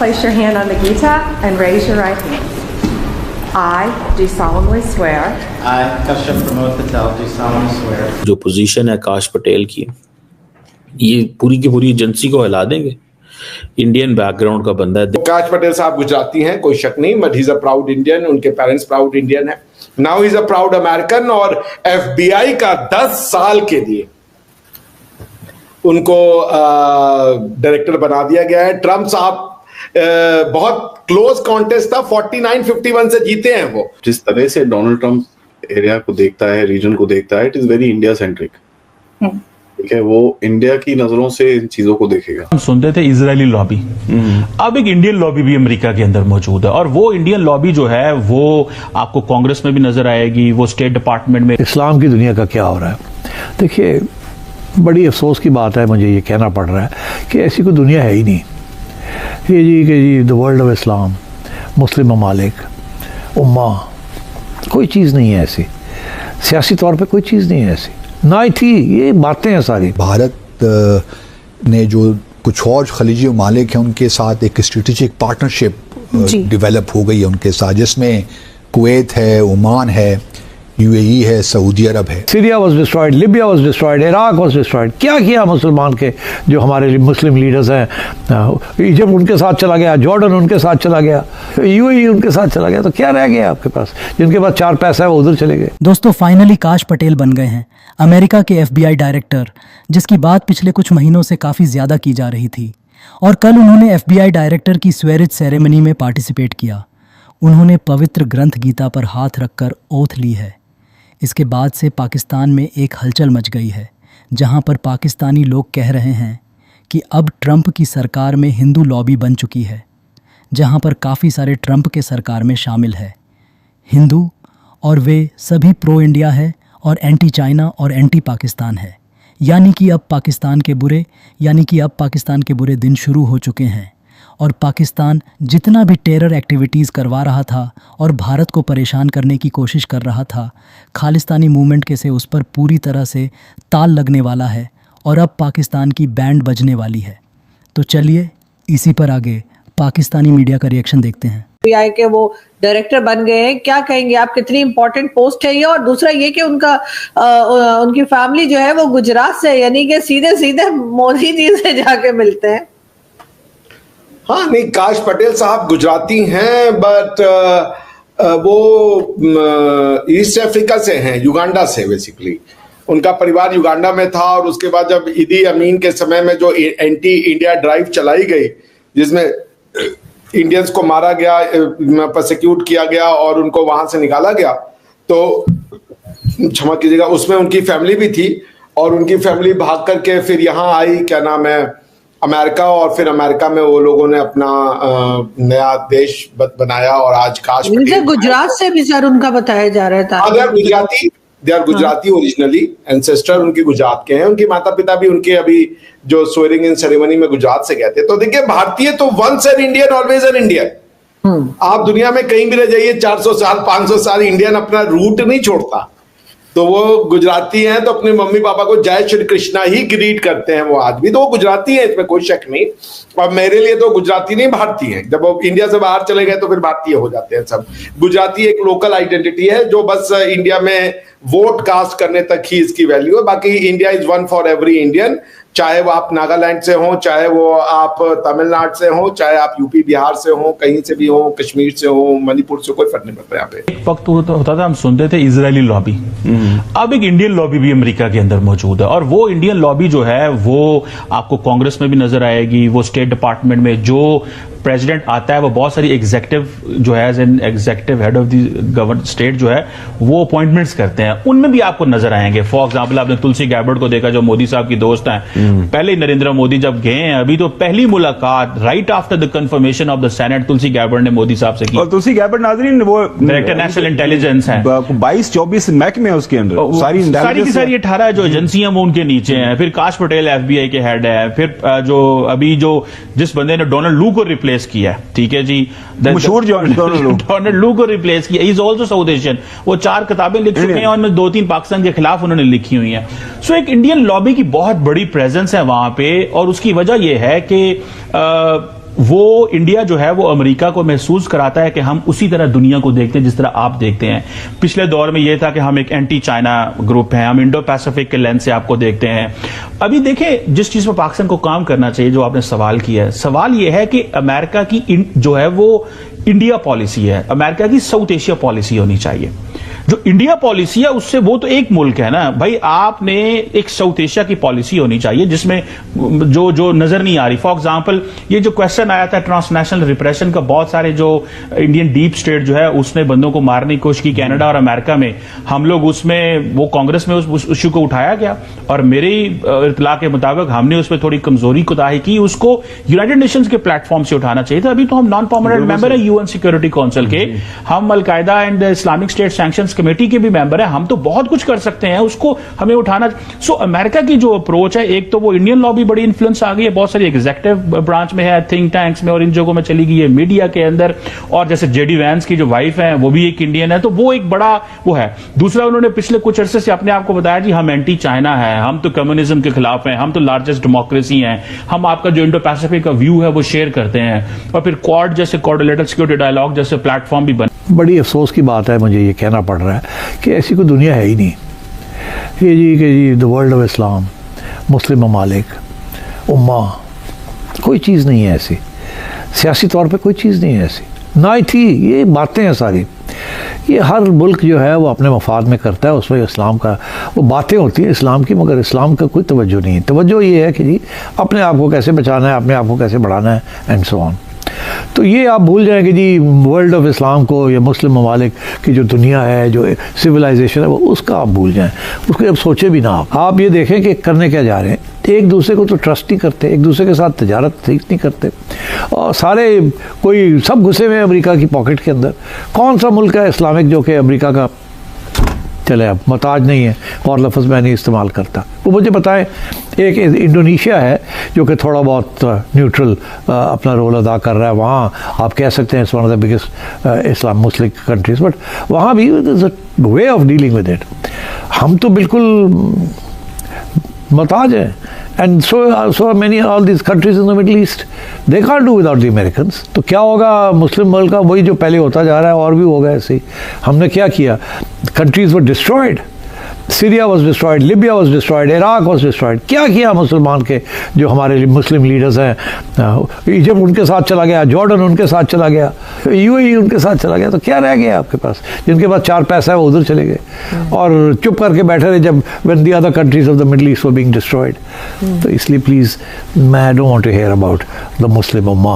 place your hand on the Gita and raise your right hand. I do solemnly swear. I, Kashyap Pramod Patel, do solemnly swear. जो position है आकाश पटेल की, ये पूरी की पूरी agency को हिला देंगे। इंडियन बैकग्राउंड का बंदा है। आकाश पटेल साहब गुजराती हैं, कोई शक नहीं, but he is a proud Indian. उनके पेरेंट्स प्राउड इंडियन है। Now he is a proud American. और FBI का 10 साल के लिए उनको डायरेक्टर बना दिया गया है। ट्रम्प साहब बहुत क्लोज कॉन्टेस्ट था, 49-51 से जीते हैं वो। जिस तरह से डोनाल्ड ट्रम्प एरिया को देखता है, रीजन को देखता है, it is very India centric. ठीक है, वो इंडिया की नजरों से इन चीजों को देखेगा। हम सुनते थे इजरायली लॉबी, अब एक इंडियन लॉबी भी अमेरिका के अंदर मौजूद है, और वो इंडियन लॉबी जो है वो आपको कांग्रेस में भी नजर आएगी, वो स्टेट डिपार्टमेंट में। इस्लाम की दुनिया का क्या हो रहा है? देखिए, बड़ी अफसोस की बात है, मुझे ये कहना पड़ रहा है कि ऐसी कोई दुनिया है ही नहीं। ये जी द वर्ल्ड ऑफ इस्लाम, मुस्लिम ममालिक, उम्मा, कोई चीज़ नहीं है ऐसी। सियासी तौर पे कोई चीज़ नहीं है ऐसी, ना ही थी। ये बातें हैं सारी। भारत ने जो कुछ और खलीजी ममालिक हैं उनके साथ एक स्ट्रेटेजिक पार्टनरशिप डेवलप हो गई है उनके साथ, जिसमें कुवैत है, ओमान है, UAE है, सऊदी अरब है। Syria was destroyed, Libya was destroyed, Iraq was destroyed. क्या किया मुसलमान के जो हमारे मुस्लिम लीडर्स हैं? इजिप्ट उनके साथ चला गया, जॉर्डन उनके साथ चला गया, UAE उनके साथ चला गया। तो क्या रह गया आपके पास? जिनके पास 4 पैसा है वो उधर चले गए। दोस्तों, फाइनली काश पटेल बन गए हैं अमेरिका के FBI डायरेक्टर, जिसकी बात पिछले कुछ महीनों से काफ़ी ज़्यादा की जा रही थी। और कल उन्होंने FBI डायरेक्टर की स्वेरिज सेरेमनी में पार्टिसिपेट किया। उन्होंने पवित्र ग्रंथ गीता पर हाथ रखकर ओथ ली है। इसके बाद से पाकिस्तान में एक हलचल मच गई है, जहां पर पाकिस्तानी लोग कह रहे हैं कि अब ट्रंप की सरकार में हिंदू लॉबी बन चुकी है, जहां पर काफ़ी सारे ट्रंप के सरकार में शामिल है हिंदू, और वे सभी प्रो इंडिया है और एंटी चाइना और एंटी पाकिस्तान है। यानी कि अब पाकिस्तान के बुरे दिन शुरू हो चुके हैं, और पाकिस्तान जितना भी टेरर एक्टिविटीज़ करवा रहा था और भारत को परेशान करने की कोशिश कर रहा था, खालिस्तानी मूवमेंट के से उस पर पूरी तरह से ताल लगने वाला है, और अब पाकिस्तान की बैंड बजने वाली है। तो चलिए इसी पर आगे पाकिस्तानी मीडिया का रिएक्शन देखते हैं। FBI के वो डायरेक्टर बन गए हैं, क्या कहेंगे आप? कितनी इंपॉर्टेंट पोस्ट है ये? और दूसरा ये कि उनकी फैमिली जो है वो गुजरात से, यानी कि सीधे सीधे मोदी जी से जाके मिलते हैं। हाँ, नहीं, काश पटेल साहब गुजराती हैं, बट वो ईस्ट अफ्रीका से हैं, युगांडा से बेसिकली। उनका परिवार युगांडा में था, और उसके बाद जब ईदी अमीन के समय में जो एंटी इंडिया ड्राइव चलाई गई, जिसमें इंडियंस को मारा गया, प्रोसिक्यूट किया गया और उनको वहां से निकाला गया, तो क्षमा कीजिएगा, उसमें उनकी फैमिली भी थी। और उनकी फैमिली भाग करके फिर यहाँ आई, क्या नाम है, अमेरिका। और फिर अमेरिका में वो लोगों ने अपना नया देश बनाया, और आज काश पटेल गुजरात से भी सर उनका बताया जा रहा था। They are Gujarati originally, ancestor उनकी गुजरात के हैं। उनके माता पिता भी उनके अभी जो स्वेरिंग इन सेरेमनी में गुजरात से गए थे। तो देखिए, भारतीय तो once an Indian always an Indian. आप दुनिया में कहीं भी रह जाइए, 400 साल 500 साल, इंडियन अपना रूट नहीं छोड़ता। तो वो गुजराती हैं, तो अपने मम्मी पापा को जय श्री कृष्णा ही ग्रीट करते हैं वो आज भी। तो वो गुजराती हैं, इसमें कोई शक नहीं। और मेरे लिए तो गुजराती नहीं, भारतीय हैं। जब वो इंडिया से बाहर चले गए तो फिर भारतीय हो जाते हैं सब। गुजराती एक लोकल आइडेंटिटी है, जो बस इंडिया में वोट कास्ट करने तक ही इसकी वैल्यू है। बाकी India is one for every Indian, चाहे वो आप नागालैंड से हो, चाहे वो आप तमिलनाडु से हो, चाहे आप यूपी बिहार से हो, कहीं से भी हो, कश्मीर से हो, मणिपुर से, कोई फर्क नहीं पड़ता यहाँ पे। एक वक्त होता था, हम सुनते थे इजरायली लॉबी, अब एक इंडियन लॉबी भी अमेरिका के अंदर मौजूद है, और वो इंडियन लॉबी जो है वो आपको कांग्रेस में भी नजर आएगी, वो स्टेट डिपार्टमेंट में जो प्रेसिडेंट आता है वो बहुत सारी एग्जीक्यूटिव जो है, executive head of the government state जो है वो अपॉइंटमेंट्स करते हैं, उनमें भी आपको नजर आएंगे। फॉर एग्जांपल, आपने तुलसी गैबर्ट को देखा, जो मोदी साहब की दोस्त हैं। पहले नरेंद्र मोदी जब गए हैं, अभी तो पहली मुलाकात right after the confirmation of the senate Tulsi Gabbard ने मोदी साहब से की। और तुलसी गैबर्ट नाज़रीन वो डायरेक्टर नेशनल इंटेलिजेंस है, 22-24 महकमे है उसके अंदर, सारी की सारी 18 जो एजेंसियां वो उनके नीचे हैं। फिर काश पटेल FBI के हेड है। फिर जो अभी जिस बंदे ने डोनाल्ड लू को रिप्लेस किया, ठीक है जी, मशहूर डोनाल्ड लू को रिप्लेस किया, इज ऑल्सो साउथ एशियन। वो 4 किताबें लिख चुके हैं, उनमें 2-3 पाकिस्तान के खिलाफ उन्होंने लिखी हुई हैं। सो एक इंडियन लॉबी की बहुत बड़ी प्रेजेंस है वहां पे, और उसकी वजह यह है कि वो इंडिया जो है वो अमेरिका को महसूस कराता है कि हम उसी तरह दुनिया को देखते हैं जिस तरह आप देखते हैं। पिछले दौर में यह था कि हम एक एंटी चाइना ग्रुप हैं, हम इंडो पैसिफिक के लेंस से आपको देखते हैं। अभी देखें, जिस चीज पर पाकिस्तान को काम करना चाहिए, जो आपने सवाल किया है, सवाल यह है कि अमेरिका की जो है वो इंडिया पॉलिसी है, अमेरिका की साउथ एशिया पॉलिसी होनी चाहिए। जो इंडिया पॉलिसी है उससे, वो तो एक मुल्क है ना भाई, आपने एक साउथ एशिया की पॉलिसी होनी चाहिए जिसमें जो नजर नहीं आ रही। फॉर एग्जांपल, ये जो क्वेश्चन आया था ट्रांसनेशनल रिप्रेशन का, बहुत सारे जो इंडियन डीप स्टेट जो है उसने बंदों को मारने की कोशिश की कनाडा और अमेरिका में, हम लोग उसमें, वो कांग्रेस में उस इश्यू को उठाया गया और मेरी इत्तला के मुताबिक हमने उसमें थोड़ी कमजोरी कोताही की, उसको यूनाइटेड नेशंस के प्लेटफॉर्म से उठाना चाहिए था। अभी तो हम नॉन परमानेंट मेंबर है यूएन सिक्योरिटी काउंसिल के, हम al Qaeda and Islamic state sanctions committee के भी मेंबर है, हम तो बहुत कुछ कर सकते हैं, उसको हमें उठाना। सो अमेरिका की जो अप्रोच है, एक तो वो इंडियन लॉबी बड़ी इन्फ्लुएंस आ गई है, बहुत सारी एग्जीक्यूटिव ब्रांच में है, थिंक टैंक्स में और इन जगहों में चली गई है, मीडिया के अंदर, और जैसे जेडी वैंस की जो वाइफ है वो भी एक इंडियन है, तो वो एक बड़ा वो है। दूसरा, उन्होंने पिछले कुछ अरसे से अपने आप को बताया जी हम एंटी चाइना है, हम तो कम्युनिज्म के खिलाफ हैं, हम तो लार्जेस्ट डेमोक्रेसी हैं, हम आपका जो इंडो पैसिफिक का व्यू है वो शेयर करते हैं, और फिर क्वाड जैसे कोऑर्डिनेटेड सिक्योरिटी डायलॉग जैसे प्लेटफॉर्म भी बने। बड़ी अफसोस की बात है, मुझे ये कहना पड़ रहा है कि ऐसी कोई दुनिया है ही नहीं। ये जी कि जी द वर्ल्ड ऑफ इस्लाम, मुस्लिम ममालिक, उम्मा, कोई चीज़ नहीं है ऐसी, सियासी तौर पे कोई चीज़ नहीं है ऐसी, ना ही थी। ये बातें हैं सारी, ये हर मुल्क जो है वो अपने मफाद में करता है, उसमें इस्लाम का वो बातें होती हैं इस्लाम की, मगर इस्लाम का कोई तवज्जो नहीं है। तवज्जो ये है कि जी अपने आप को कैसे बचाना है, अपने आप को कैसे बढ़ाना है, एंड सो ऑन। तो ये आप भूल जाएं कि जी वर्ल्ड ऑफ इस्लाम को या मुस्लिम ममालिक की जो दुनिया है, जो सिविलाइजेशन है, वो उसका आप भूल जाएं, उसको अब सोचे भी ना। आप ये देखें कि करने क्या जा रहे हैं। एक दूसरे को तो ट्रस्ट नहीं करते, एक दूसरे के साथ तजारत ठीक नहीं करते, और सारे कोई सब घुसे हुए हैं अमेरिका की पॉकेट के अंदर। कौन सा मुल्क है इस्लामिक जो कि अमेरिका का चले अब मोहताज नहीं है, और लफ्ज़ मैं नहीं इस्तेमाल करता। वो मुझे बताएं, एक इंडोनेशिया है जो कि थोड़ा बहुत न्यूट्रल अपना रोल अदा कर रहा है, वहाँ आप कह सकते हैं it's one of the biggest Islam Muslim countries, but वहाँ भी is a way of dealing with it. हम तो बिल्कुल मोहताज हैं, and so many all these countries in the middle east, they can't do without the Americans. तो क्या होगा मुस्लिम वर्ल्ड का? वही जो पहले होता जा रहा है, और भी होगा ऐसे ही। हमने क्या किया? Countries were destroyed, Syria was destroyed, Libya was destroyed, Iraq was destroyed. क्या किया मुसलमान के जो हमारे मुस्लिम लीडर्स हैं? इजिप्ट उनके साथ चला गया, जॉर्डन उनके साथ चला गया, यूएई उनके साथ चला गया। तो क्या रह गया आपके पास? जिनके पास चार पैसा है वो उधर चले गए और चुप करके बैठे रहे जब when the other countries of the middle east were being destroyed. तो इसलिए प्लीज़, मैं don't want to hear about the Muslim Umma